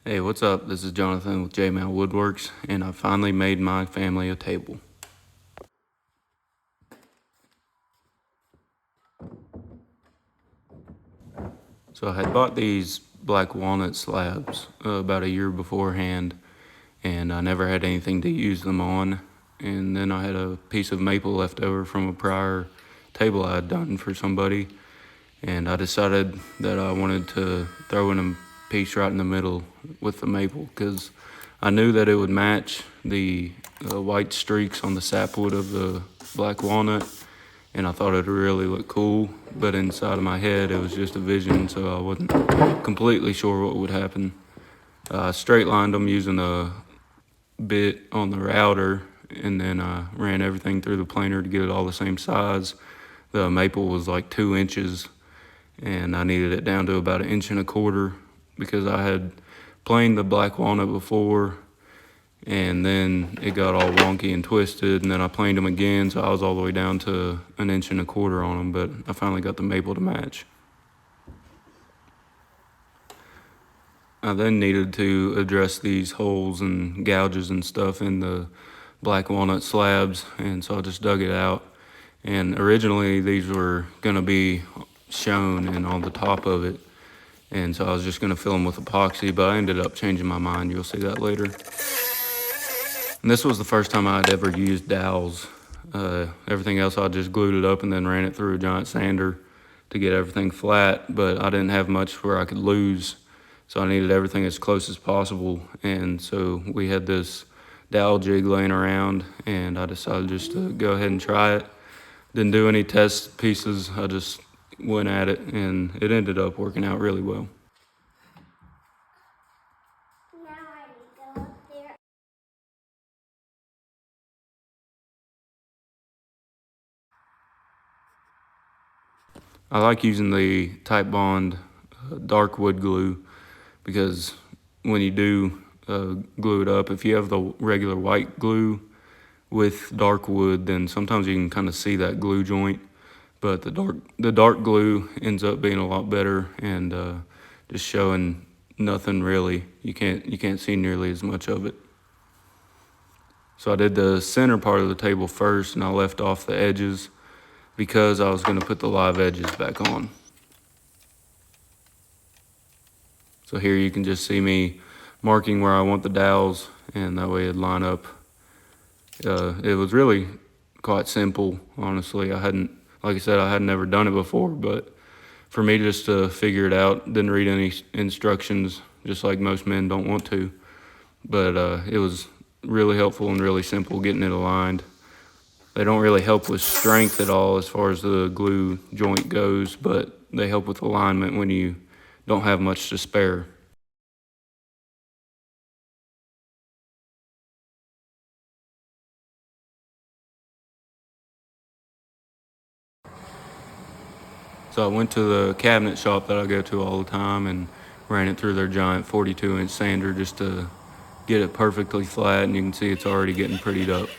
Hey, what's up? This is Jonathan with J-Mal Woodworks, and I finally made my family a table. So I had bought these black walnut slabs about a year beforehand, and I never had anything to use them on. And then I had a piece of maple left over from a prior table I had done for somebody, and I decided that I wanted to throw in a piece right in the middle with the maple because I knew that it would match the white streaks on the sapwood of the black walnut, and I thought it would really look cool. But inside of my head, it was just a vision, so I wasn't completely sure what would happen. I straight lined them using a bit on the router, and then I ran everything through the planer to get it all the same size. The maple was like 2 inches, and I needed it down to about 1.25 inches because I had planed the black walnut before, and then it got all wonky and twisted, and then I planed them again, so I was all the way down to 1.25 inches on them, but I finally got the maple to match. I then needed to address these holes and gouges and stuff in the black walnut slabs, and so I just dug it out. And originally these were gonna be shown and on the top of it, and so I was just gonna fill them with epoxy, but I ended up changing my mind. You'll see that later. And this was the first time I'd ever used dowels. Everything else I just glued it up and then ran it through a giant sander to get everything flat, but I didn't have much where I could lose, so I needed everything as close as possible. And so we had this dowel jig laying around, and I decided just to go ahead and try it. Didn't do any test pieces, I just went at it, and it ended up working out really well. I like using the Type Bond dark wood glue because when you do glue it up, if you have the regular white glue with dark wood, then sometimes you can kind of see that glue joint. But the dark glue ends up being a lot better and just showing nothing really. You can't see nearly as much of it. So I did the center part of the table first, and I left off the edges because I was going to put the live edges back on. So here you can just see me marking where I want the dowels, and that way it'd line up. It was really quite simple, honestly. Like I said, I had never done it before, but for me just to figure it out, didn't read any instructions, just like most men don't want to. But it was really helpful and really simple getting it aligned. They don't really help with strength at all as far as the glue joint goes, but they help with alignment when you don't have much to spare. So I went to the cabinet shop that I go to all the time and ran it through their giant 42-inch sander just to get it perfectly flat, and you can see it's already getting prettied up.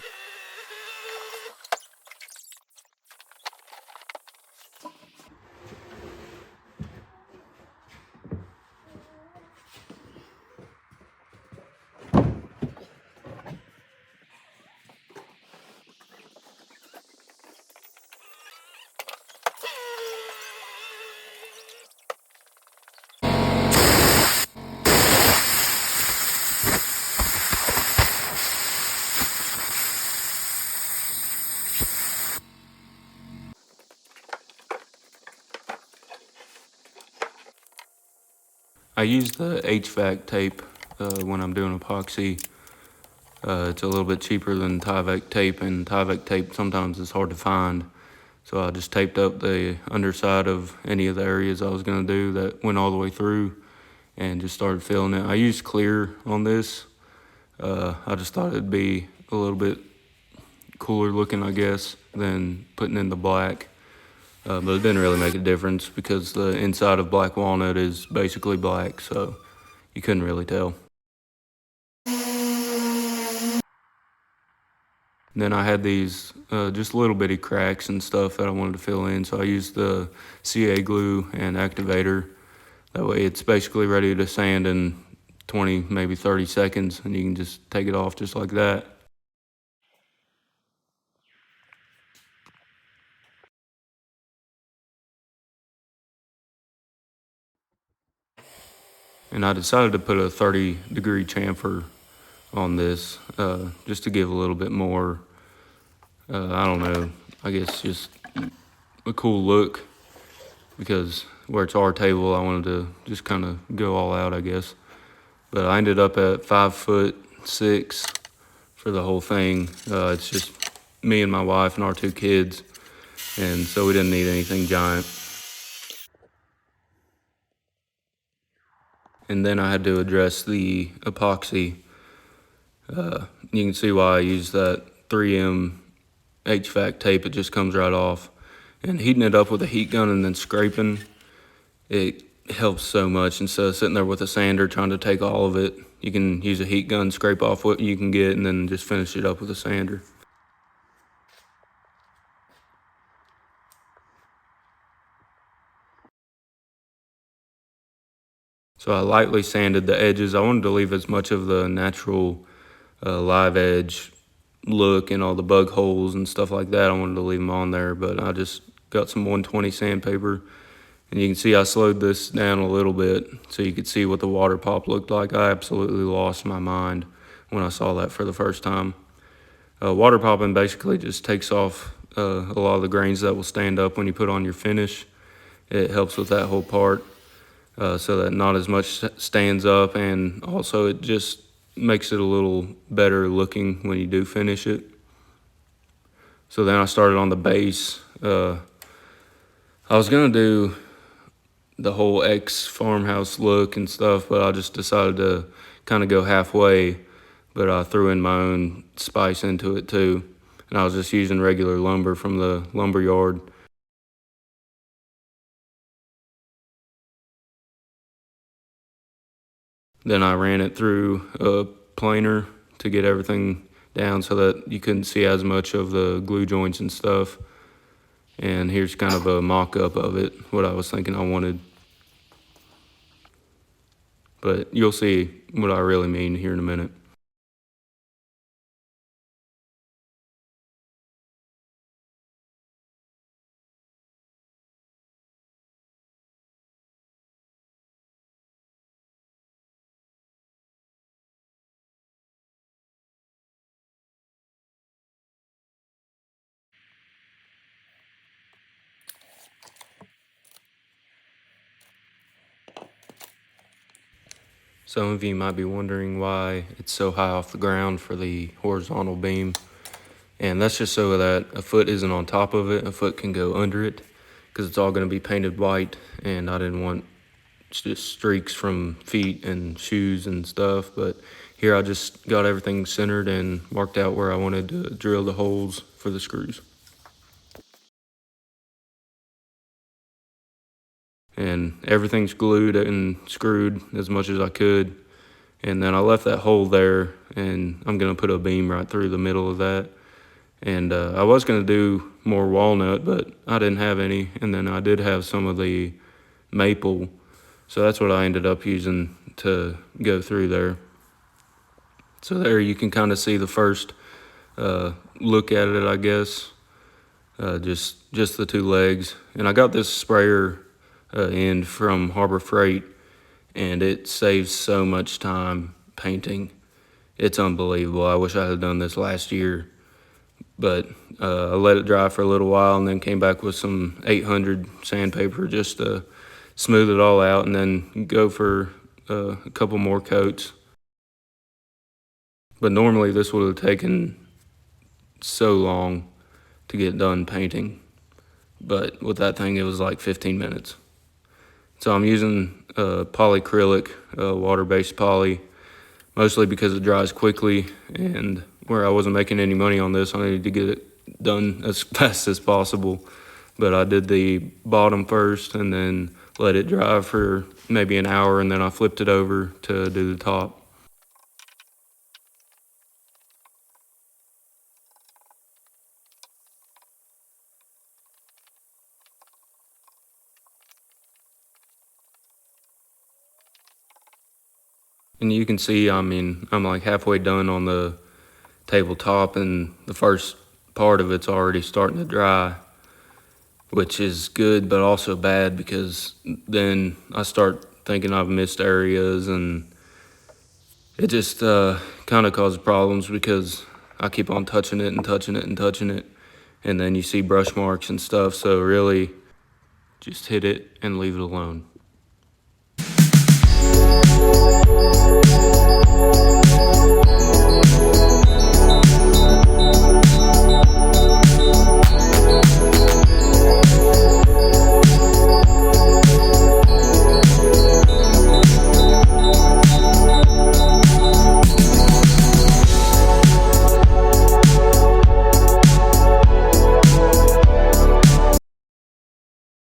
I use the HVAC tape when I'm doing epoxy. It's a little bit cheaper than Tyvek tape, and Tyvek tape sometimes is hard to find. So I just taped up the underside of any of the areas I was gonna do that went all the way through and just started filling it. I used clear on this. I just thought it'd be a little bit cooler looking, I guess, than putting in the black. But it didn't really make a difference because the inside of black walnut is basically black, so you couldn't really tell. And then I had these just little bitty cracks and stuff that I wanted to fill in, so I used the CA glue and activator. That way it's basically ready to sand in 20, maybe 30 seconds, and you can just take it off just like that. And I decided to put a 30-degree chamfer on this, just to give a little bit more, I don't know, I guess just a cool look, because where it's our table, I wanted to just kind of go all out, I guess. But I ended up at 5'6" for the whole thing. It's just me and my wife and our 2 kids, and so we didn't need anything giant. And then I had to address the epoxy. You can see why I use that 3M HVAC tape. It just comes right off. And heating it up with a heat gun and then scraping, it helps so much. Instead of sitting there with a sander trying to take all of it, you can use a heat gun, scrape off what you can get, and then just finish it up with a sander. So I lightly sanded the edges. I wanted to leave as much of the natural live edge look and all the bug holes and stuff like that. I wanted to leave them on there, but I just got some 120 sandpaper, and you can see I slowed this down a little bit so you could see what the water pop looked like. I absolutely lost my mind when I saw that for the first time. Water popping basically just takes off a lot of the grains that will stand up when you put on your finish. It helps with that whole part. So that not as much stands up, and also it just makes it a little better looking when you do finish it. So then I started on the base. I was gonna do the whole Farmhouse look and stuff, but I just decided to kind of go halfway, but I threw in my own spice into it too. And I was just using regular lumber from the lumber yard. Then I ran it through a planer to get everything down so that you couldn't see as much of the glue joints and stuff. And here's kind of a mock-up of it, what I was thinking I wanted. But you'll see what I really mean here in a minute. Some of you might be wondering why it's so high off the ground for the horizontal beam. And that's just so that a foot isn't on top of it, a foot can go under it, because it's all going to be painted white, and I didn't want just streaks from feet and shoes and stuff. But here I just got everything centered and marked out where I wanted to drill the holes for the screws. And everything's glued and screwed as much as I could. And then I left that hole there, and I'm gonna put a beam right through the middle of that. And I was gonna do more walnut, but I didn't have any. And then I did have some of the maple, so that's what I ended up using to go through there. So there you can kind of see the first look at it, I guess. Just the 2 legs. And I got this sprayer end from Harbor Freight, and it saves so much time painting. It's unbelievable. I wish I had done this last year, but I let it dry for a little while and then came back with some 800 sandpaper just to smooth it all out, and then go for a couple more coats. But normally this would have taken so long to get done painting, but with that thing it was like 15 minutes. So I'm using polyacrylic, water-based poly, mostly because it dries quickly, and where I wasn't making any money on this, I needed to get it done as fast as possible. But I did the bottom first and then let it dry for maybe an hour, and then I flipped it over to do the top. And you can see, I mean, I'm like halfway done on the tabletop, and the first part of it's already starting to dry, which is good but also bad, because then I start thinking I've missed areas, and it just kind of causes problems because I keep on touching it and touching it and touching it, and then you see brush marks and stuff. So really just hit it and leave it alone.